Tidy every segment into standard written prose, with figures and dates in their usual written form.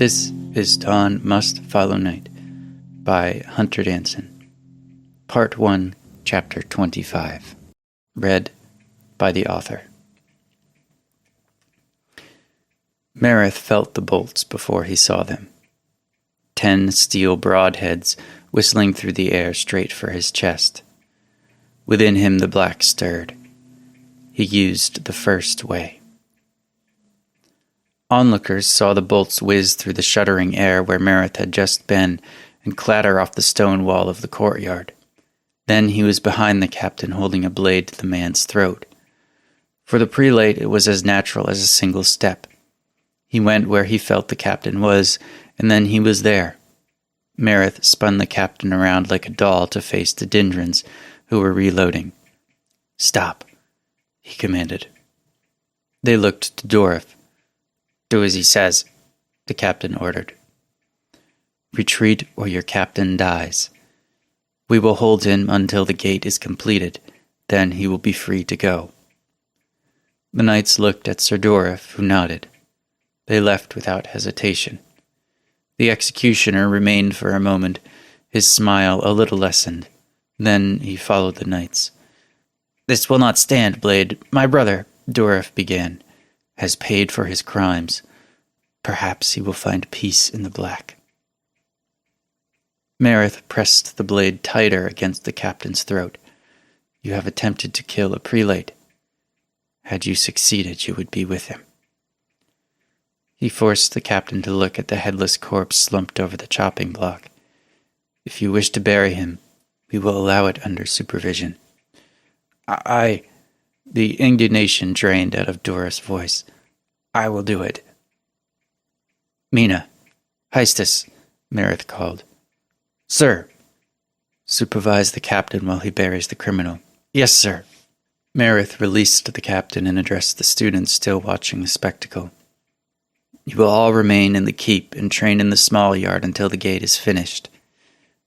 This is Dawn Must Follow Night by Hunter Danson. Part 1, Chapter 25. Read by the author. Mareth felt the bolts before he saw them. 10 steel broadheads whistling through the air straight for his chest. Within him the black stirred. He used the first way. Onlookers saw the bolts whiz through the shuddering air where Mareth had just been and clatter off the stone wall of the courtyard. Then he was behind the captain holding a blade to the man's throat. For the prelate it was as natural as a single step. He went where he felt the captain was, and then he was there. Mareth spun the captain around like a doll to face the Dindrans, who were reloading. "Stop," he commanded. They looked to Dorif. "Do as he says," the captain ordered. "Retreat or your captain dies. We will hold him until the gate is completed, then he will be free to go." The knights looked at Sir Dorif, who nodded. They left without hesitation. The executioner remained for a moment, his smile a little lessened. Then he followed the knights. "This will not stand, Blade. My brother," Dorif began, "has paid for his crimes. Perhaps he will find peace in the black." Mareth pressed the blade tighter against the captain's throat. "You have attempted to kill a prelate. Had you succeeded, you would be with him." He forced the captain to look at the headless corpse slumped over the chopping block. "If you wish to bury him, we will allow it under supervision." The indignation drained out of Dorif's voice. "I will do it." "Mina, Hystus," Mareth called. "Sir." "Supervise the captain while he buries the criminal." "Yes, sir." Mareth released the captain and addressed the students still watching the spectacle. "You will all remain in the keep and train in the small yard until the gate is finished.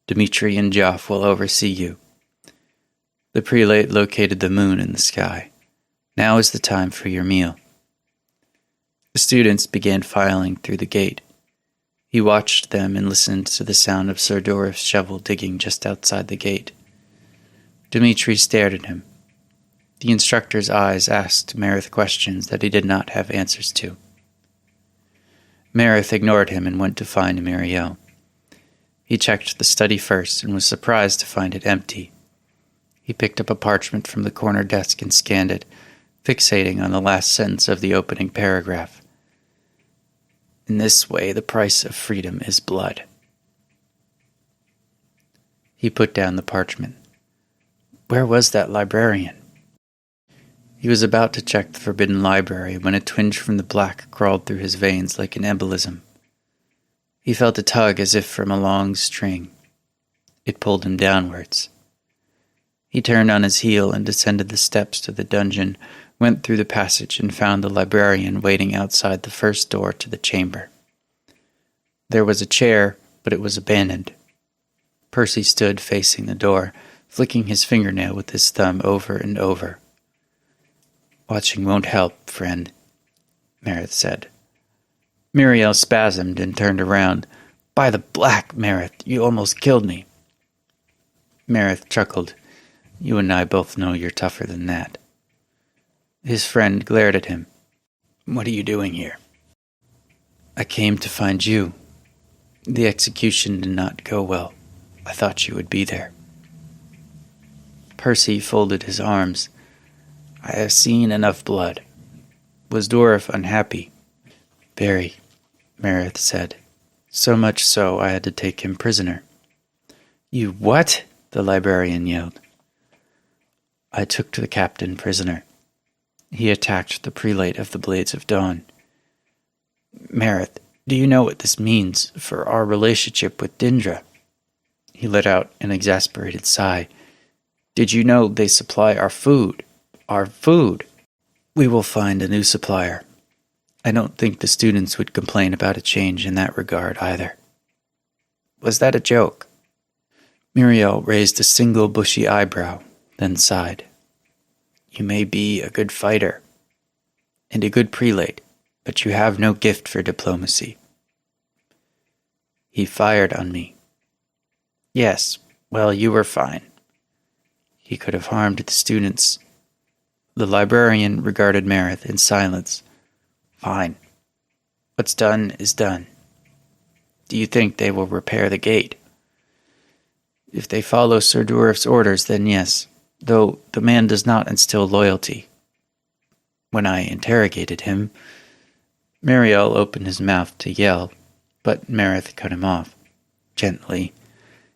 Dmitri and Joff will oversee you." The prelate located the moon in the sky. "Now is the time for your meal." The students began filing through the gate. He watched them and listened to the sound of Sir Dorif's shovel digging just outside the gate. Dmitri stared at him. The instructor's eyes asked Mareth questions that he did not have answers to. Mareth ignored him and went to find Muriel. He checked the study first and was surprised to find it empty. He picked up a parchment from the corner desk and scanned it, fixating on the last sentence of the opening paragraph. "In this way, the price of freedom is blood." He put down the parchment. Where was that librarian? He was about to check the forbidden library when a twinge from the black crawled through his veins like an embolism. He felt a tug as if from a long string. It pulled him downwards. He turned on his heel and descended the steps to the dungeon, went through the passage and found the librarian waiting outside the first door to the chamber. There was a chair, but it was abandoned. Percy stood facing the door, flicking his fingernail with his thumb over and over. "Watching won't help, friend," Mareth said. Muriel spasmed and turned around. "By the black, Mareth, you almost killed me." Mareth chuckled. "You and I both know you're tougher than that." His friend glared at him. "What are you doing here?" "I came to find you. The execution did not go well. I thought you would be there." Percy folded his arms. "I have seen enough blood." Was Dorif unhappy? "Very," Mareth said. "So much so I had to take him prisoner." "You what?" the librarian yelled. "I took the captain prisoner. He attacked the prelate of the Blades of Dawn." "Mareth, do you know what this means for our relationship with Dindra?" He let out an exasperated sigh. "Did you know they supply our food? Our food!" "We will find a new supplier. I don't think the students would complain about a change in that regard either." "Was that a joke?" Muriel raised a single bushy eyebrow, then sighed. "You may be a good fighter and a good prelate, but you have no gift for diplomacy. He fired on me. Yes, well, you were fine. He could have harmed the students. The librarian regarded Meredith in silence. Fine. What's done is done. Do you think they will repair the gate? If they follow Sir Durif's orders, then yes, though the man does not instill loyalty. When I interrogated him, Mariel opened his mouth to yell, but Meredith cut him off. Gently,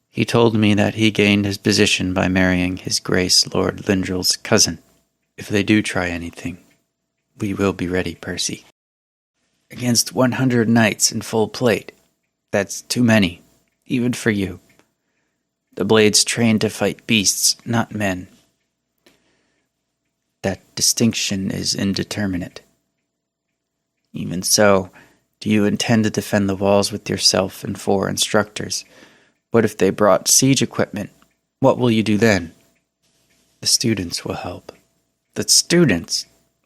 he told me that he gained his position by marrying His Grace Lord Lindrell's cousin. If they do try anything, we will be ready, Percy. Against 100 knights in full plate. That's too many, even for you. The blades trained to fight beasts, not men. That distinction is indeterminate. Even so, do you intend to defend the walls with yourself and 4 instructors? What if they brought siege equipment? What will you do then? The students will help. The students?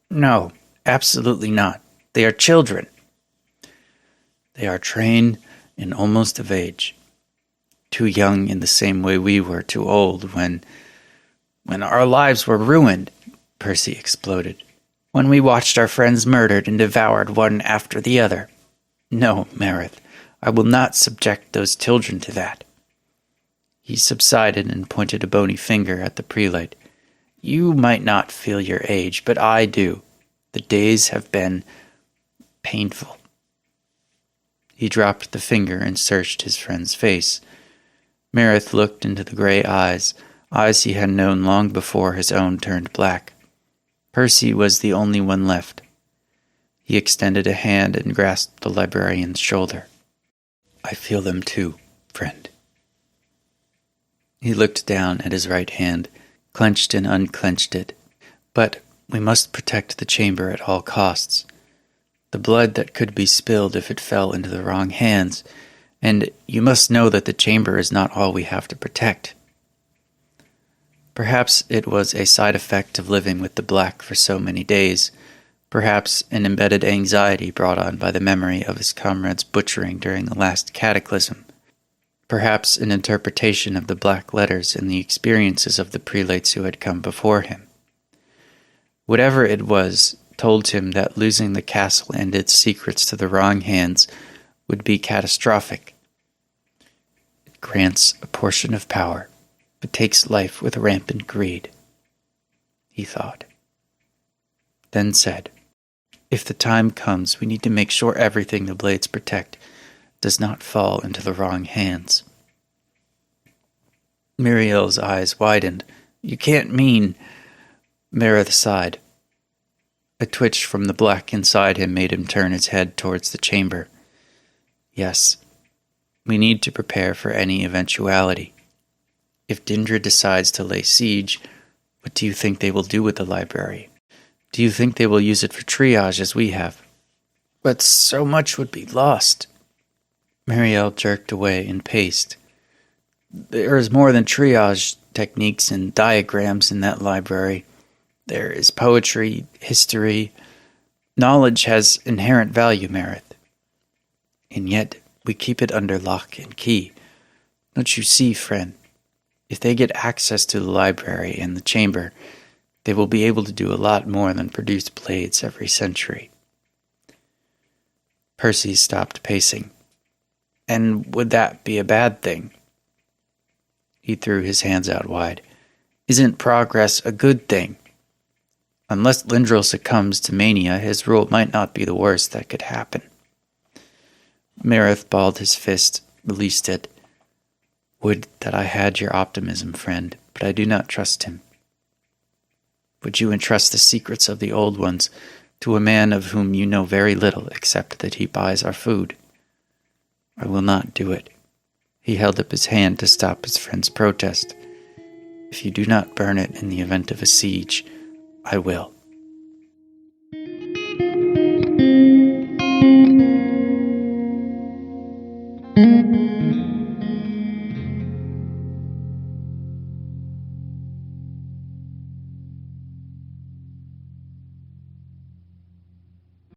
No, absolutely not. They are children. They are trained and almost of age. Too young in the same way we were too old when our lives were ruined, Percy exploded. When we watched our friends murdered and devoured one after the other. No, Meredith, I will not subject those children to that. He subsided and pointed a bony finger at the prelate. You might not feel your age, but I do. The days have been painful. He dropped the finger and searched his friend's face. Meredith looked into the gray eyes he had known long before his own turned black. Percy was the only one left. He extended a hand and grasped the librarian's shoulder. I feel them too, friend. He looked down at his right hand, clenched and unclenched it. But we must protect the chamber at all costs. The blood that could be spilled if it fell into the wrong hands, and you must know that the chamber is not all we have to protect. Perhaps it was a side effect of living with the Black for so many days, perhaps an embedded anxiety brought on by the memory of his comrades' butchering during the last cataclysm, perhaps an interpretation of the black letters and the experiences of the prelates who had come before him. Whatever it was, told him that losing the castle and its secrets to the wrong hands would be catastrophic. It grants a portion of power, but takes life with rampant greed, he thought. Then said, if the time comes, we need to make sure everything the blades protect does not fall into the wrong hands. Muriel's eyes widened. You can't mean... Meredith sighed. A twitch from the black inside him made him turn his head towards the chamber. Yes, we need to prepare for any eventuality. If Dindra decides to lay siege, what do you think they will do with the library? Do you think they will use it for triage as we have? But so much would be lost. Marielle jerked away and paced. There is more than triage techniques and diagrams in that library. There is poetry, history. Knowledge has inherent value, Meredith. And yet, we keep it under lock and key. Don't you see, friend? If they get access to the library and the chamber, they will be able to do a lot more than produce blades every century. Percy stopped pacing. And would that be a bad thing? He threw his hands out wide. Isn't progress a good thing? Unless Lindrell succumbs to mania, his rule might not be the worst that could happen. Meredith balled his fist, released it. Would that I had your optimism, friend, but I do not trust him. Would you entrust the secrets of the old ones to a man of whom you know very little except that he buys our food? I will not do it. He held up his hand to stop his friend's protest. If you do not burn it in the event of a siege, I will.